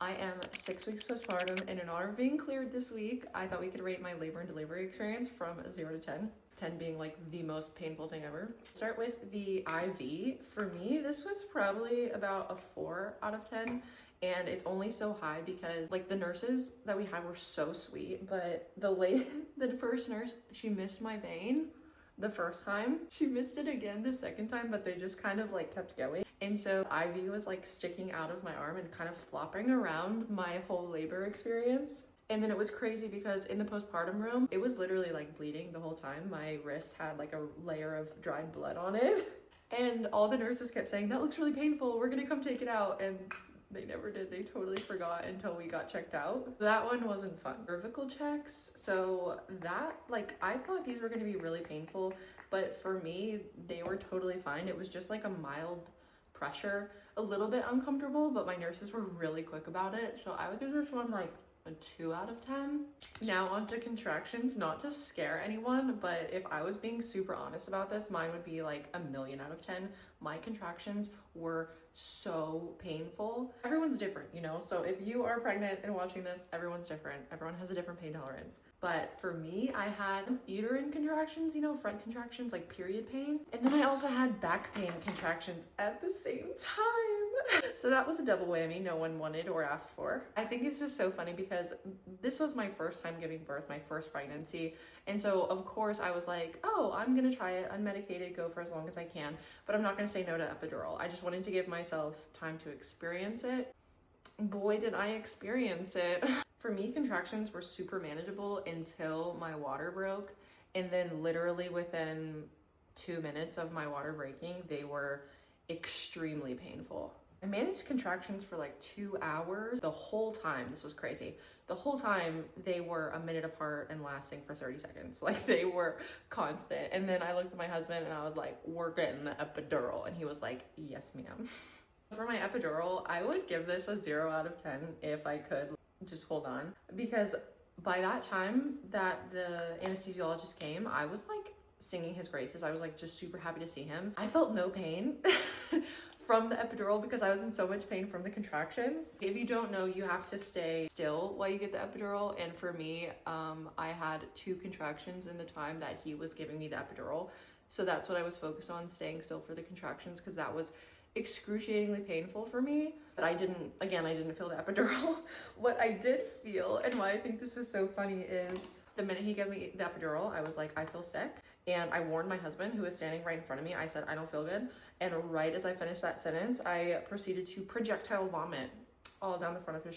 I am 6 weeks postpartum, and in honor of being cleared this week, I thought we could rate my labor and delivery experience from 0 to 10. 10 being like the most painful thing ever. Start with the IV. For me, this was probably about a 4 out of 10. And it's only so high because like the nurses that we had were so sweet, but the first nurse, she missed my vein the first time. She missed it again the second time, but they just kind of like kept going. And so IV was like sticking out of my arm and kind of flopping around my whole labor experience. And then it was crazy because in the postpartum room, it was literally like bleeding the whole time. My wrist had like a layer of dried blood on it. And all the nurses kept saying, that looks really painful. We're gonna come take it out. And they never did. They totally forgot until we got checked out. That one wasn't fun. Cervical checks. So that, like, I thought these were gonna be really painful, but for me, they were totally fine. It was just like a mild pressure, a little bit uncomfortable, but my nurses were really quick about it. So I would give this one like a 2 out of 10. Now on to contractions, not to scare anyone, but if I was being super honest about this, mine would be like a million out of 10. My contractions were so painful. Everyone's different, you know? So if you are pregnant and watching this, everyone's different. Everyone has a different pain tolerance. But for me, I had uterine contractions, you know, front contractions, like period pain. And then I also had back pain contractions at the same time. So that was a double whammy no one wanted or asked for. I think it's just so funny because this was my first time giving birth, my first pregnancy. And so of course I was like, oh, I'm gonna try it unmedicated, go for as long as I can, but I'm not gonna say no to epidural. I just wanted to give myself time to experience it. Boy, did I experience it. For me, contractions were super manageable until my water broke. And then literally within 2 minutes of my water breaking, they were extremely painful. I managed contractions for like 2 hours. The whole time, this was crazy. The whole time they were a minute apart and lasting for 30 seconds. Like they were constant. And then I looked at my husband and I was like, we're getting the epidural. And he was like, yes, ma'am. For my epidural, I would give this a 0 out of 10 if I could just hold on. Because by that time that the anesthesiologist came, I was like singing his praises. I was like just super happy to see him. I felt no pain from the epidural because I was in so much pain from the contractions. If you don't know, you have to stay still while you get the epidural. And for me, I had 2 contractions in the time that he was giving me the epidural. So that's what I was focused on, staying still for the contractions, because that was excruciatingly painful for me. But I didn't feel the epidural. What I did feel, and why I think this is so funny, is the minute he gave me the epidural, I was like, I feel sick. And I warned my husband, who was standing right in front of me. I said, I don't feel good. And right as I finished that sentence, I proceeded to projectile vomit all down the front of his